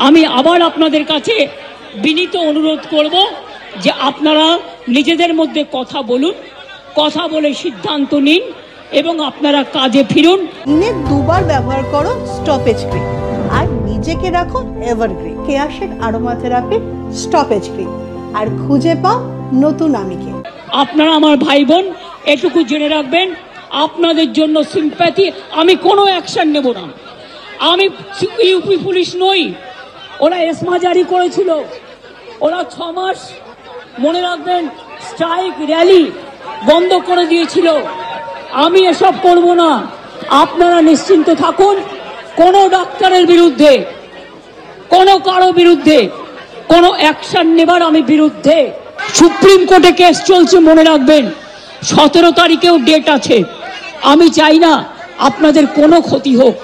আমি আবার আপনাদের কাছে বিনীত অনুরোধ করব যে আপনারা নিজেদের মধ্যে কথা বলুন, কথা বলে সিদ্ধান্ত নিন এবং আপনারা কাজে ফিরুন। দিনে দুবার ব্যবহার করো স্টপেজ ক্রিম আর নিজেকে রাখো এভারগ্রিন। কেয়াশেক আরোমা থেরাপি স্টপেজ ক্রিম আর খুঁজে পাও নতুন আমিকে। আপনারা আমার ভাই বোন, এটুকু জেনে রাখবেন, আপনাদের জন্য সিম্প্যাথি, আমি কোনো অ্যাকশন নেব না। আমি ইউপি পুলিশ নই। ওরা এসমা জারি করেছিল, ওরা 6 মাস মনে রাখবেন স্ট্রাইক র্যালি বন্ধ করে দিয়েছিল। আমি এসব করব না। আপনারা নিশ্চিন্ত থাকুন, কোনো ডাক্তারের বিরুদ্ধে, কোনো কারো বিরুদ্ধে কোনো অ্যাকশন নেবার আমি বিরুদ্ধে। সুপ্রিম কোর্টে কেস চলছে, মনে রাখবেন 17 তারিখেও ডেট আছে। আমি চাই না আপনাদের কোনো ক্ষতি হোক।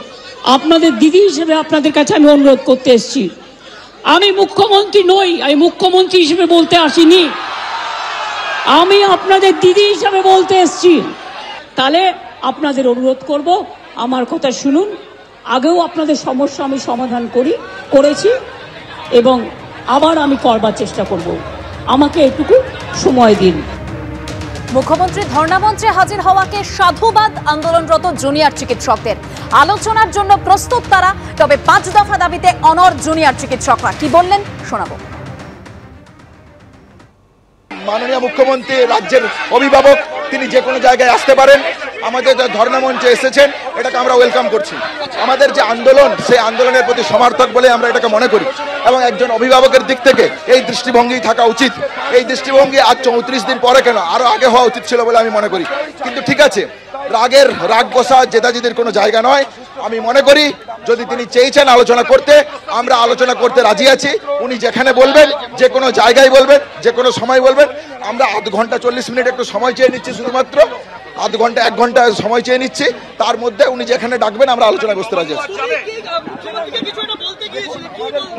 আপনাদের দিদি হিসেবে আপনাদের কাছে আমি অনুরোধ করতে এসেছি। আমি মুখ্যমন্ত্রী নই, আমি মুখ্যমন্ত্রী হিসেবে বলতে আসিনি, আমি আপনাদের দিদি হিসেবে বলতে এসেছি। তাহলে আপনাদের অনুরোধ করব, আমার কথা শুনুন। আগেও আপনাদের সমস্যা আমি সমাধান করেছি এবং আবার আমি করবার চেষ্টা করব। আমাকে একটু সময় দিন। মুখ্যমন্ত্রী ধর্ণামঞ্চে হাজির হওয়াকে সাধুবাদ আন্দোলনরত জুনিয়র চিকিৎসকদের। আলোচনার জন্য প্রস্তুত তারা, তবে 5 দফা দাবিতে অনড় জুনিয়র চিকিৎসকরা। কি বললেন শোনাবো। মাননীয় মুখ্যমন্ত্রী রাজ্যের অভিভাবক, তিনি যে কোনো জায়গায় আসতে পারেন। আমাদের যে ধর্ণামঞ্চে এসেছেন এটাকে আমরা ওয়েলকাম করছি। আমাদের যে আন্দোলন, সেই আন্দোলনের প্রতি সমর্থক বলে আমরা এটাকে মনে করি এবং একজন অভিভাবকের দিক থেকে এই দৃষ্টিভঙ্গি থাকা উচিত। এই দৃষ্টিভঙ্গি আজ 34 দিন পরে কেন, আরো আগে হওয়া উচিত ছিল বলে আমি মনে করি। কিন্তু ঠিক আছে, রাগ গোসা জেদাজিদের কোনো জায়গা নয়। আমি মনে করি যদি তিনি চেয়েছেন আলোচনা করতে, আমরা আলোচনা করতে রাজি আছি। উনি যেখানে বলবেন, যে কোনো জায়গায় বলবেন, যে কোনো সময় বলবেন। আমরা আধ ঘন্টা 40 মিনিট একটু সময় চেয়ে নিচ্ছি, শুধুমাত্র আধ ঘন্টা 1 ঘন্টা সময় চেয়ে নিচ্ছি। তার মধ্যে উনি যেখানে ডাকবেন আমরা আলোচনায় বসতে রাজি আছি।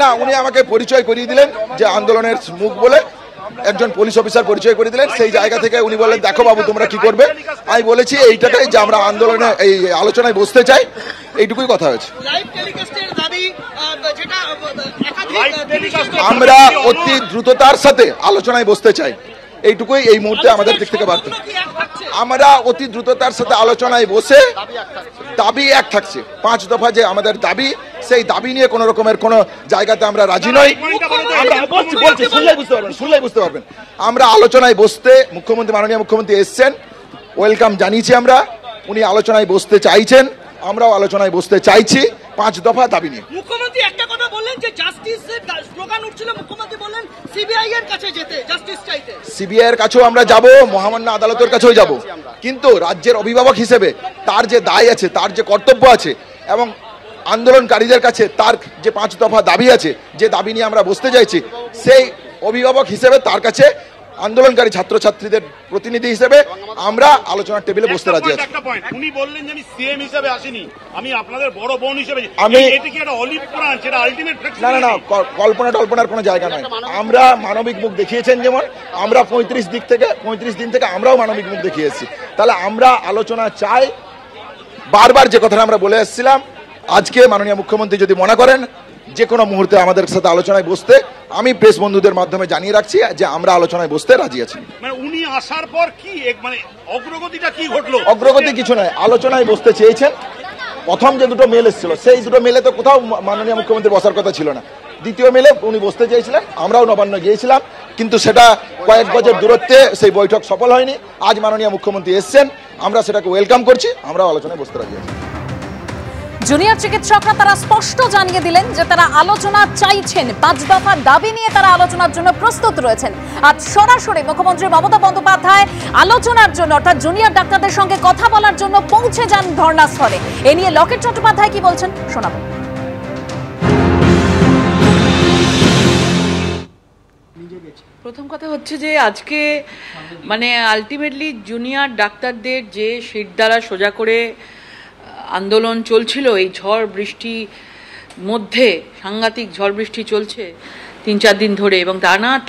না, উনি আমাকে পরিচয় করিয়ে দিলেন যে আন্দোলনের মুখ বলে, একজন পুলিশ অফিসার পরিচয় করে দিলেন। সেই জায়গা থেকে উনি বললেন, দেখো বাবু তোমরা কি করবে। আমি বলেছি এইটাটাই যে আমরা আন্দোলনে এই আলোচনায় বসতে চাই, এইটুকুই কথা হয়েছে। আমরা অতি দ্রুততার সাথে আলোচনায় বসতে চাই, এইটুকুই এই মুহূর্তে আমাদের দিক থেকে বার্তা। আমরা অতি দ্রুততার সাথে আলোচনায় বসে দাবি এক থাকছে। 5 দফা যে আমাদের দাবি, সেই দাবি নিয়ে কোন রকমের কোন জায়গাতে আমরা রাজি নই। শুনলেই বুঝতে পারবেন। আমরা আলোচনায় বসতে, মাননীয় মুখ্যমন্ত্রী এসছেন, ওয়েলকাম জানিয়েছি আমরা। উনি আলোচনায় বসতে চাইছেন, আমরাও আলোচনায় বসতে চাইছি 5 দফা দাবি নিয়ে। মুখ্যমন্ত্রী একটা কথা বললেন যে জাস্টিসের স্লোগান উঠছিল, মুখ্যমন্ত্রী বললেন সিবিআই এর কাছে যেতে, জাস্টিস চাইতে। সিবিআই এর কাছেও আমরা যাব, মহামান্য আদালতের কাছেও যাব, কিন্তু রাজ্যের অভিভাবক হিসেবে তার যে দায় আছে, তার যে কর্তব্য আছে এবং আন্দোলনকারীদের কাছে তার যে 5 দফা দাবি আছে, যে দাবি নিয়ে আমরা বসতে চাইছি, সেই অভিভাবক হিসেবে তার কাছে আন্দোলনকারী ছাত্রছাত্রীদের প্রতিনিধি হিসেবে আমরা আলোচনার টেবিলে বসতে রাজি আছি। উনি বললেন যে আমি সিএম হিসেবে আসিনি, আমি আপনাদের বড় বোন হিসেবে। আমি এটা কি একটা অলিভ ব্রাঞ্চ, এটা আলটিমেট? না, কল্পনার কোনো জায়গা নয়। আমরা মানবিক মুখ দেখিয়েছেন, যেমন আমরা 35 দিন থেকে আমরাও মানবিক মুখ দেখিয়েছি। তাহলে আমরা আলোচনা চাই। বারবার যে কথাটা আমরা বলে এসেছিলাম, আজকে মাননীয় মুখ্যমন্ত্রী যদি মনে করেন যে কোনো মুহূর্তে আমাদের সাথে আলোচনায় বসতে, আমি প্রেস বন্ধুদের মাধ্যমে জানিয়ে রাখছি যে আমরা আলোচনায় বসতে রাজি আছি। মানে উনি আসার পর কি অগ্রগতিটা কি ঘটলো? অগ্রগতি কিছু নয়, আলোচনায় বসতে চেয়েছেন। প্রথম যে 2টো মেল এসেছিল, সেই 2টো মেলে তো কোথাও মাননীয় মুখ্যমন্ত্রী বসার কথা ছিল না। দ্বিতীয় মেলে উনি বসতে চেয়েছিলেন, আমরাও নবান্ন গিয়েছিলাম, কিন্তু সেটা কয়েক গজের দূরত্বে সেই বৈঠক সফল হয়নি। আজ মাননীয় মুখ্যমন্ত্রী এসছেন, আমরা সেটাকে ওয়েলকাম করছি, আমরাও আলোচনায় বসতে রাজি আছি। জুনিয়র চিকিৎসকরা তারা স্পষ্ট জানিয়ে দিলেন যে তারা আলোচনা চাইছেন, 5 দফার দাবি নিয়ে তারা আলোচনার জন্য প্রস্তুত রয়েছেন। আজ সরাসরি মুখ্যমন্ত্রী মমতা বন্দ্যোপাধ্যায় আলোচনার জন্য, অর্থাৎ জুনিয়র ডাক্তারদের সঙ্গে কথা বলার জন্য পৌঁছে যান ধর্ণাস্থলে। এ নিয়ে লকেট চট্টোপাধ্যায় কি বলছেন শোনাবো। প্রথম কথা হচ্ছে যে আজকে আলটিমেটলি জুনিয়র ডাক্তারদের যে সিট দ্বারা সোজা করে আন্দোলন চলছিল, এই ঝড় বৃষ্টি মধ্যে, সাংঘাতিক ঝড় বৃষ্টি চলছে 3-4 দিন ধরে, এবং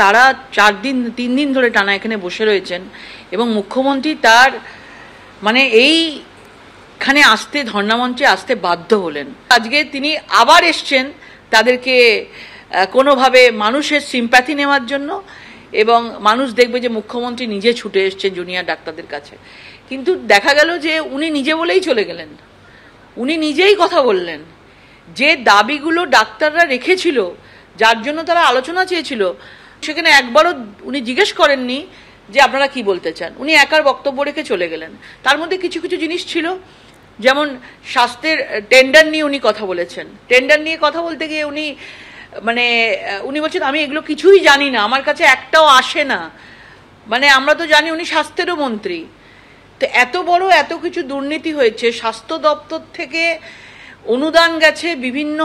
তারা 3 দিন ধরে টানা এখানে বসে রয়েছেন এবং মুখ্যমন্ত্রী তার এইখানে আসতে, ধর্ণামঞ্চে আসতে বাধ্য হলেন। আজকে তিনি আবার এসছেন তাদেরকে কোনোভাবে মানুষের সিম্প্যাথি নেওয়ার জন্য, এবং মানুষ দেখবে যে মুখ্যমন্ত্রী নিজে ছুটে এসছেন জুনিয়র ডাক্তারদের কাছে। কিন্তু দেখা গেল যে উনি নিজে বলেই চলে গেলেন, উনি নিজেই কথা বললেন যে দাবিগুলো ডাক্তাররা রেখেছিল, যার জন্য তারা আলোচনা চেয়েছিল, সেখানে একবারও উনি জিজ্ঞেস করেননি যে আপনারা কি বলতে চান। উনি একার বক্তব্য রেখে চলে গেলেন। তার মধ্যে কিছু কিছু জিনিস ছিল, যেমন স্বাস্থ্যের টেন্ডার নিয়ে উনি কথা বলেছেন। টেন্ডার নিয়ে কথা বলতে গিয়ে উনি বলছেন আমি এগুলো কিছুই জানি না, আমার কাছে একটাও আসে না। আমরা তো জানি উনি স্বাস্থ্যেরও মন্ত্রী। তো এত বড় এত কিছু দুর্নীতি হয়েছে, স্বাস্থ্য দপ্তর থেকে অনুদান গেছে বিভিন্ন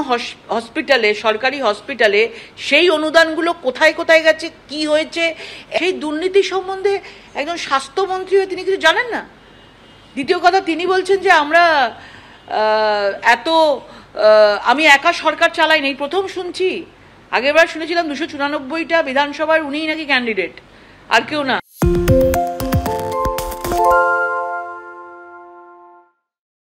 হসপিটালে, সরকারি হসপিটালে, সেই অনুদানগুলো কোথায় কোথায় গেছে, কি হয়েছে, সেই দুর্নীতি সম্বন্ধে একজন স্বাস্থ্যমন্ত্রী হয়ে তিনি কিছু জানেন না। দ্বিতীয় কথা, তিনি বলছেন যে আমি একা সরকার চালাই নাই, প্রথম শুনছি। আগেরবার শুনেছিলাম 294টা বিধানসভার উনিই নাকি ক্যান্ডিডেট, আর কেউ না।